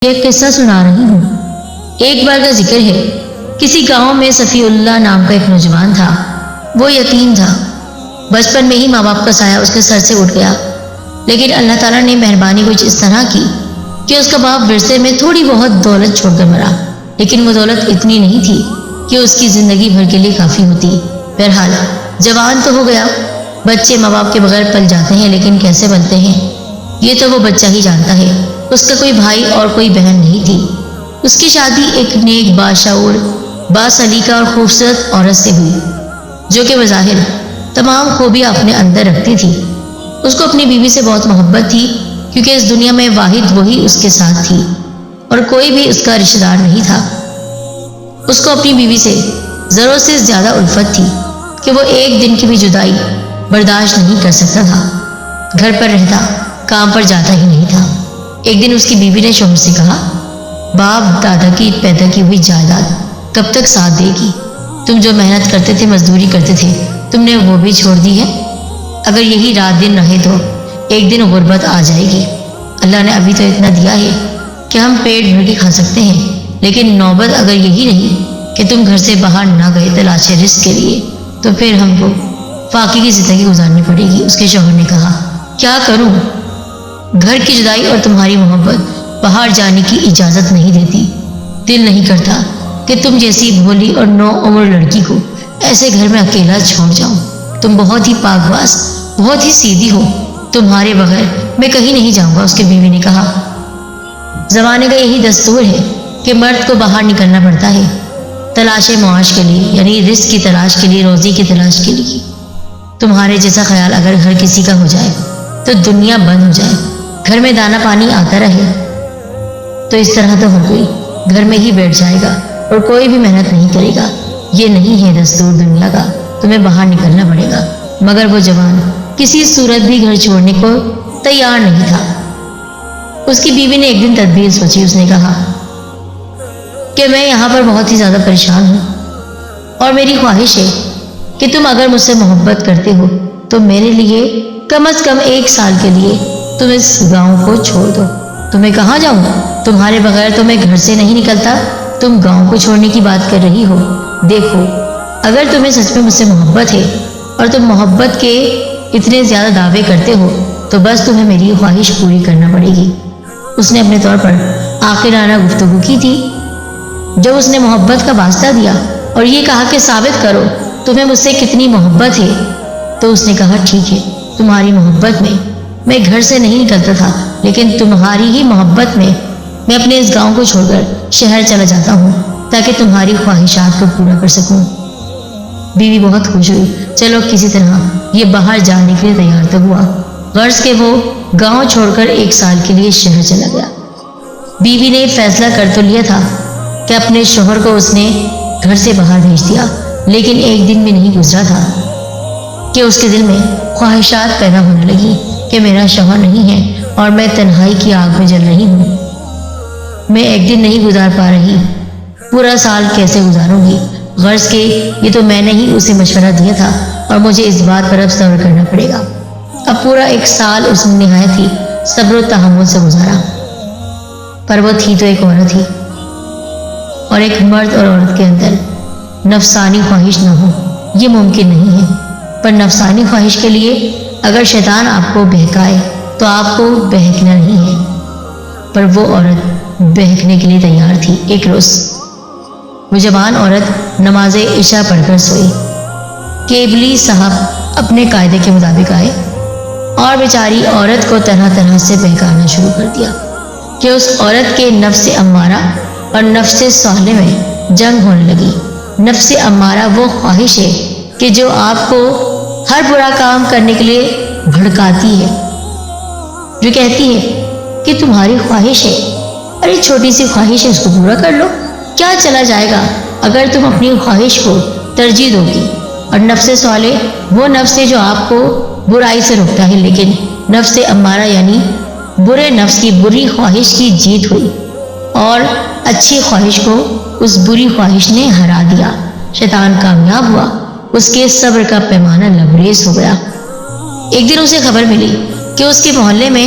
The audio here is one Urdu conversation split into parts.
ایک قصہ سنا رہی ہوں۔ ایک بار کا ذکر ہے، کسی گاؤں میں صفی اللہ نام کا ایک نوجوان تھا۔ وہ یتیم تھا۔ بچپن میں ہی ماں باپ کا سایہ اس کے سر سے اٹھ گیا، لیکن اللہ تعالیٰ نے مہربانی کچھ اس طرح کی کہ اس کا باپ ورثے میں تھوڑی بہت دولت چھوڑ کر مرا، لیکن وہ دولت اتنی نہیں تھی کہ اس کی زندگی بھر کے لیے کافی ہوتی۔ بہرحال جوان تو ہو گیا۔ بچے ماں باپ کے بغیر پل جاتے ہیں، لیکن کیسے بنتے ہیں یہ تو وہ بچہ ہی جانتا ہے۔ اس کا کوئی بھائی اور کوئی بہن نہیں تھی۔ اس کی شادی ایک نیک، باشعور، باسلیقہ اور خوبصورت عورت سے ہوئی، جو کہ بظاہر تمام خوبیاں اپنے اندر رکھتی تھی۔ اس کو اپنی بیوی سے بہت محبت تھی، کیونکہ اس دنیا میں واحد وہی اس کے ساتھ تھی اور کوئی بھی اس کا رشتہ دار نہیں تھا۔ اس کو اپنی بیوی سے ضرورت سے زیادہ الفت تھی کہ وہ ایک دن کی بھی جدائی برداشت نہیں کر سکتا تھا۔ گھر پر رہتا، کام پر جاتا ہی نہیں تھا۔ ایک دن اس کی بیوی نے شوہر سے کہا، باپ دادا کی پیدا کی ہوئی جائیداد کب تک ساتھ دے گی؟ تم جو محنت کرتے تھے، مزدوری کرتے تھے، تم نے وہ بھی چھوڑ دی ہے۔ اگر یہی رات دن رہے تو ایک دن غربت آ جائے گی۔ اللہ نے ابھی تو اتنا دیا ہے کہ ہم پیٹ بھر کے کھا سکتے ہیں، لیکن نوبت اگر یہی رہی کہ تم گھر سے باہر نہ گئے تلاش رزق کے لیے، تو پھر ہم کو فاقے کی زندگی گزارنی پڑے گی۔ اس کے شوہر نے کہا، کیا کروں؟ گھر کی جدائی اور تمہاری محبت باہر جانے کی اجازت نہیں دیتی۔ دل نہیں کرتا کہ تم جیسی بھولی اور نو عمر لڑکی کو ایسے گھر میں اکیلا چھوڑ جاؤں۔ تم بہت ہی پاک باز، بہت ہی سیدھی ہو، تمہارے بغیر میں کہیں نہیں جاؤں گا۔ اس کی بیوی نے کہا، زمانے کا یہی دستور ہے کہ مرد کو باہر نکلنا پڑتا ہے تلاش معاش کے لیے، یعنی رزق کی تلاش کے لیے، روزی کی تلاش کے لیے۔ تمہارے جیسا خیال اگر ہر کسی کا ہو جائے تو دنیا بند ہو جائے، گھر میں دانا پانی آتا رہے تو اس طرح تو ہر کوئی گھر میں ہی بیٹھ جائے گا اور کوئی بھی محنت نہیں کرے گا۔ یہ نہیں ہے دستور دنیا کا، تمہیں باہر نکلنا پڑے گا۔ مگر وہ جوان کسی صورت بھی گھر چھوڑنے کو تیار نہیں تھا۔ اس کی بیوی نے ایک دن تدبیر سوچی۔ اس نے کہا کہ میں یہاں پر بہت ہی زیادہ پریشان ہوں اور میری خواہش ہے کہ تم اگر مجھ سے محبت کرتے ہو تو میرے لیے کم از کم 1 سال کے لیے تم اس گاؤں کو چھوڑ دو۔ تمہیں کہاں جاؤں؟ تمہارے بغیر تو میں گھر سے نہیں نکلتا، تم گاؤں کو چھوڑنے کی بات کر رہی ہو۔ دیکھو، اگر تمہیں سچ میں مجھ سے محبت ہے اور تم محبت کے اتنے زیادہ دعوے کرتے ہو تو بس تمہیں میری خواہش پوری کرنا پڑے گی۔ اس نے اپنے طور پر آخرانہ گفتگو کی تھی۔ جب اس نے محبت کا واسطہ دیا اور یہ کہا کہ ثابت کرو تمہیں مجھ سے کتنی محبت ہے، تو اس نے کہا، ٹھیک ہے، تمہاری محبت میں گھر سے نہیں نکلتا تھا، لیکن تمہاری ہی محبت میں اپنے اس گاؤں کو چھوڑ کر شہر چلا جاتا ہوں تاکہ تمہاری خواہشات کو پورا کر سکوں۔ بیوی بہت خوش ہوئی۔ چلو کسی طرح یہ باہر جانے کے لیے تیار تو ہوا۔ غرض کہ وہ گاؤں چھوڑ کر 1 سال کے لیے شہر چلا گیا۔ بیوی نے فیصلہ کر تو لیا تھا کہ اپنے شوہر کو اس نے گھر سے باہر بھیج دیا، لیکن ایک دن بھی نہیں گزرا تھا کہ اس کے دل میں خواہشات پیدا ہونے لگی کہ میرا شوہر نہیں ہے اور میں تنہائی کی آگ میں جل رہی ہوں۔ میں ایک دن نہیں گزار پا رہی، پورا سال کیسے گزاروں گی؟ غرض کہ یہ تو میں نے ہی اسے مشورہ دیا تھا اور مجھے اس بات پر اب صبر کرنا پڑے گا۔ اب پورا 1 سال اس نے نہایت ہی صبر و تحمل سے گزارا، پر وہ تھی تو ایک عورت ہی، اور ایک مرد اور عورت کے اندر نفسانی خواہش نہ ہو یہ ممکن نہیں ہے۔ پر نفسانی خواہش کے لیے اگر شیطان آپ کو بہکائے تو آپ کو بہکنا نہیں ہے۔ پر وہ عورت بہکنے کے لیے تیار تھی۔ ایک روز وہ جوان عورت نماز عشاء پڑھ کر سوئی کہ ابلیس صاحب اپنے قاعدے کے مطابق آئے اور بیچاری عورت کو طرح طرح سے بہکانا شروع کر دیا کہ اس عورت کے نفس امارہ اور نفس صالح میں جنگ ہونے لگی۔ نفس امارہ وہ خواہش ہے کہ جو آپ کو ہر برا کام کرنے کے لیے بھڑکاتی ہے، جو کہتی ہے کہ تمہاری خواہش ہے، ارے چھوٹی سی خواہش ہے، اس کو پورا کر لو، کیا چلا جائے گا اگر تم اپنی خواہش کو ترجیح دو گی۔ اور نفس صالح وہ نفس ہے جو آپ کو برائی سے روکتا ہے، لیکن نفس امارہ یعنی برے نفس کی بری خواہش کی جیت ہوئی اور اچھی خواہش کو اس بری خواہش نے ہرا دیا۔ شیطان کامیاب ہوا، اس کے صبر کا پیمانہ لبریز ہو گیا۔ ایک دن اسے خبر ملی کہ اس کے محلے میں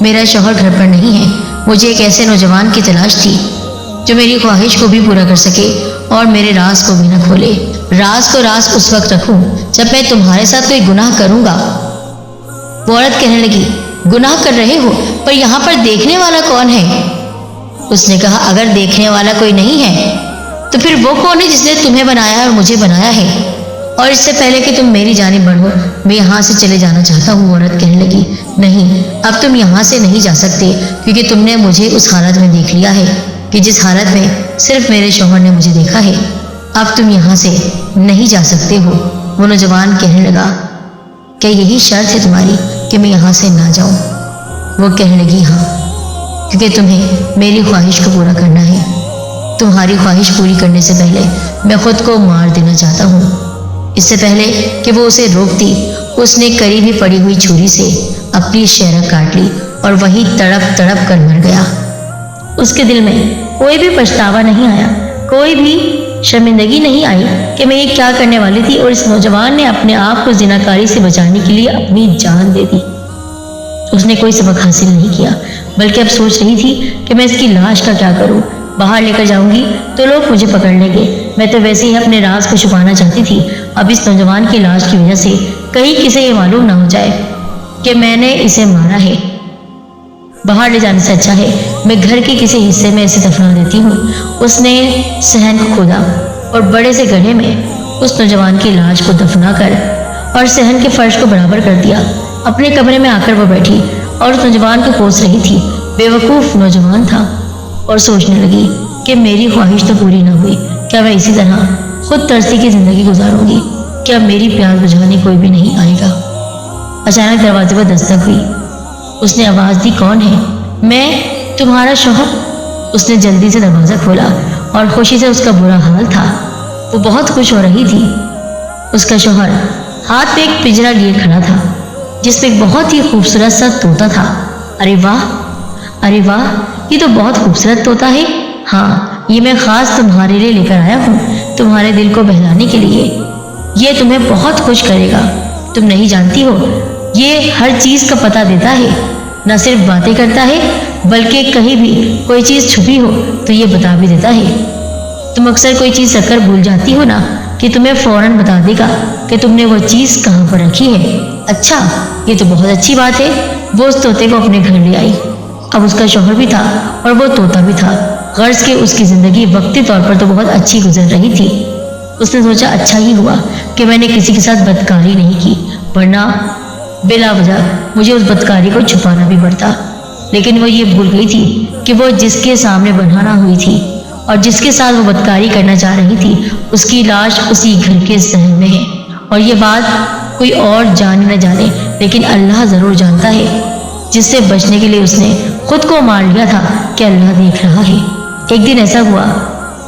میرا شوہر گھر پر نہیں ہے، مجھے ایک ایسے نوجوان کی تلاش تھی جو میری خواہش کو بھی پورا کر سکے اور میرے راز کو بھی نہ کھولے۔ راز کو راز اس وقت رکھوں جب میں تمہارے ساتھ کوئی گناہ کروں گا۔ وہ عورت کہنے لگی، گناہ کر رہے ہو پر یہاں پر دیکھنے والا کون ہے؟ اس نے کہا، اگر دیکھنے والا کوئی نہیں ہے تو پھر وہ کون ہے جس نے تمہیں بنایا اور مجھے بنایا ہے؟ اور اس سے پہلے کہ تم میری جانب بڑھو میں یہاں سے چلے جانا چاہتا ہوں۔ عورت کہنے لگی، نہیں، اب تم یہاں سے نہیں جا سکتے کیونکہ تم نے مجھے اس حالت میں دیکھ لیا ہے کہ جس حالت میں صرف میرے شوہر نے مجھے دیکھا ہے۔ اب تم یہاں سے نہیں جا سکتے ہو۔ وہ نوجوان کہنے لگا، کیا یہی شرط ہے تمہاری کہ میں یہاں سے نہ جاؤں؟ وہ کہنے لگی، ہاں، کیونکہ تمہیں میری خواہش کو پورا کرنا ہے۔ تمہاری خواہش پوری کرنے سے پہلے میں خود کو مار دینا چاہتا ہوں۔ اس سے پہلے کہ وہ اسے روکتی، اس نے قریب ہی پڑی ہوئی چھری سے اپنی شہرہ کاٹ لی اور وہی تڑپ تڑپ کر مر گیا۔ اس کے دل میں کوئی بھی پچھتاوا نہیں آیا، کوئی بھی شرمندگی نہیں آئی کہ میں یہ کیا کرنے والی تھی، اور اس نوجوان نے اپنے آپ کو زناکاری سے بچانے کے لیے اپنی جان دے دی۔ اس نے کوئی سبق حاصل نہیں کیا بلکہ اب سوچ رہی تھی کہ میں اس کی لاش کا کیا کروں۔ باہر لے کر جاؤں گی تو لوگ مجھے پکڑ لیں گے۔ میں تو ویسے ہی اپنے راز کو چھپانا چاہتی تھی، اب اس نوجوان کی لاش کی وجہ سے کہیں کسی یہ معلوم نہ ہو جائے کہ میں نے اسے مارا ہے۔ باہر لے جانے سے اچھا ہے میں گھر کے کسی حصے میں اسے دفنا دیتی ہوں۔ اس نے صحن کو کھودا اور بڑے سے گڑھے میں اس نوجوان کی لاش کو دفنا کر اور صحن کے فرش کو برابر کر دیا۔ اپنے کمرے میں آ کر وہ بیٹھی اور اس نوجوان کو کوس رہی تھی۔ بے وقوف نوجوان تھا اور سوچنے لگی کہ میری خواہش تو پوری نہ ہوئی، کیا میں اسی طرح خود ترسی کی زندگی گزاروں گی؟ کیا میری پیاس بجھانے کوئی بھی نہیں آئے گا؟ اچانک دروازے پر دستک ہوئی۔ اس نے آواز دی، کون ہے؟ میں، تمہارا شوہر۔ اس نے جلدی سے دروازہ کھولا اور خوشی سے اس کا برا حال تھا، وہ بہت خوش ہو رہی تھی۔ اس کا شوہر ہاتھ میں ایک پنجرا لیے کھڑا تھا جس میں ایک بہت ہی خوبصورت سا طوطا تھا۔ ارے واہ، ارے واہ، یہ تو بہت خوبصورت طوطا ہے۔ ہاں، یہ میں خاص تمہارے لیے لے کر آیا ہوں، تمہارے دل کو بہلانے کے لیے۔ یہ تمہیں بہت خوش کرے گا۔ تم نہیں جانتی ہو، یہ ہر چیز کا پتہ دیتا ہے، نہ صرف باتیں کرتا ہے بلکہ کہیں بھی کوئی چیز چھپی ہو تو یہ بتا بھی دیتا ہے۔ تم اکثر کوئی چیز رکھ کر بھول جاتی ہو نا، کہ تمہیں فوراً بتا دے گا کہ تم نے وہ چیز کہاں پر رکھی ہے۔ اچھا، یہ تو بہت اچھی بات ہے۔ وہ اس طوطے کو اپنے گھر لے آئی۔ اب اس کا شوہر بھی تھا اور وہ طوطا بھی تھا، غرض کہ اس کی زندگی وقتی طور پر تو بہت اچھی گزر رہی تھی۔ اس نے سوچا، اچھا ہی ہوا کہ میں نے کسی کے ساتھ بدکاری نہیں کی، ورنہ بلا وجہ مجھے اس بدکاری کو چھپانا بھی پڑتا۔ لیکن وہ یہ بھول گئی تھی کہ وہ جس کے سامنے بنانا ہوئی تھی اور جس کے ساتھ وہ بدکاری کرنا چاہ رہی تھی، اس کی لاش اسی گھر کے صحن میں ہے، اور یہ بات کوئی اور جانے نہ جانے لیکن اللہ ضرور جانتا ہے، جس سے بچنے کے لیے اس نے خود کو مار لیا تھا کہ اللہ دیکھ رہا ہے۔ ایک دن ایسا ہوا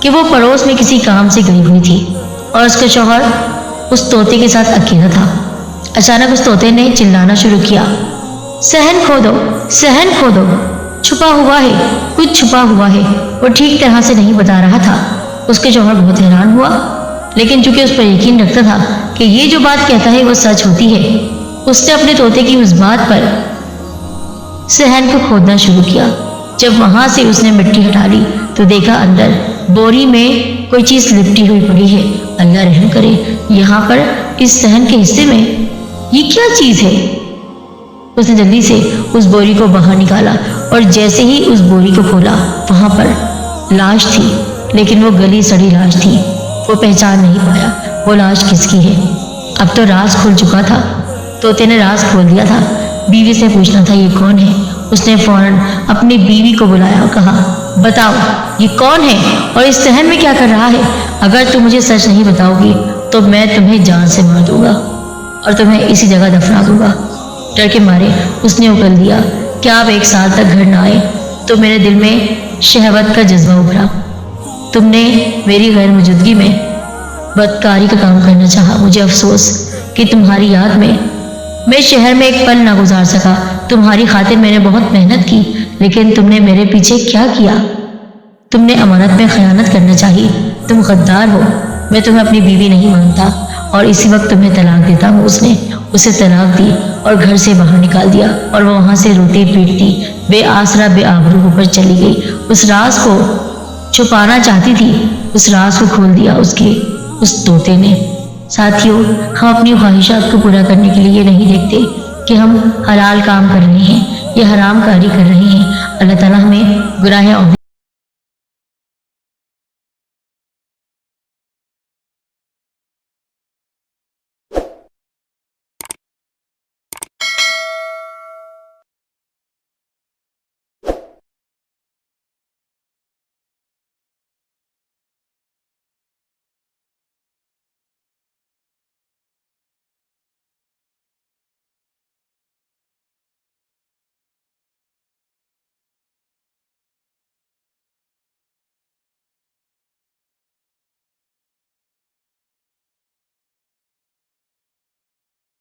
کہ وہ پڑوس میں کسی کام سے گئی ہوئی تھی اور اس کا شوہر اس طوطے کے ساتھ اکیلا تھا۔ اچانک اس طوطے نے چلانا شروع کیا، صحن کھودو، صحن کھودو، چھپا ہوا ہے، کچھ چھپا ہوا ہے۔ وہ ٹھیک طرح سے نہیں بتا رہا تھا۔ اس کے شوہر بہت حیران ہوا، لیکن چونکہ اس پر یقین رکھتا تھا کہ یہ جو بات کہتا ہے وہ سچ ہوتی ہے، اس نے اپنے طوطے کی اس بات پر صحن کو کھودنا شروع کیا۔ جب وہاں سے اس نے مٹی ہٹا لی تو دیکھا اندر بوری میں کوئی چیز لپٹی ہوئی پڑی ہے۔ اللہ رحم کرے، یہاں پر اس صحن کے حصے میں یہ کیا چیز ہے؟ اس نے جلدی سے اس بوری کو باہر نکالا اور جیسے ہی اس بوری کو کھولا، وہاں پر لاش تھی، لیکن وہ گلی سڑی لاش تھی۔ وہ پہچان نہیں پایا وہ لاش کس کی ہے۔ اب تو راز کھل چکا تھا، طوطے نے راز کھول دیا تھا۔ بیوی سے پوچھنا تھا یہ کون ہے۔ اس نے فوراً اپنی بیوی کو بلایا اور کہا، بتاؤ یہ کون ہے اور اس صحن میں کیا کر رہا ہے؟ اگر تم مجھے سچ نہیں بتاؤ گی تو میں تمہیں جان سے مار دوں گا اور تمہیں اسی جگہ دفنا دوں گا۔ ڈر کے مارے اس نے اکل دیا کہ آپ 1 سال تک گھر نہ آئے تو میرے دل میں شہوت کا جذبہ ابھرا۔ تم نے میری غیر موجودگی میں بدکاری کا کام کرنا چاہا۔ مجھے افسوس کہ تمہاری یاد میں شہر میں ایک پل نہ گزار سکا۔ تمہاری خاطر میں نے بہت محنت کی، لیکن تم نے میرے پیچھے کیا کیا؟ تم نے امانت میں خیانت کرنا چاہی۔ تم غدار ہو۔ میں تمہیں اپنی بیوی نہیں مانتا اور اسی وقت تمہیں طلاق دیتا ہوں۔ اس نے اسے طلاق دی اور گھر سے باہر نکال دیا، اور وہ وہاں سے روتی پیٹتی بے آسرا بے آبرو ہو کر چلی گئی۔ اس راز کو چھپانا چاہتی تھی، اس راز کو کھول دیا اس طوطے نے۔ ساتھیوں، ہم اپنی خواہشات کو پورا کرنے کے لیے یہ نہیں دیکھتے کہ ہم حلال کام کر رہے ہیں یا حرام کاری کر رہے ہیں۔ اللہ تعالیٰ ہمیں گناہ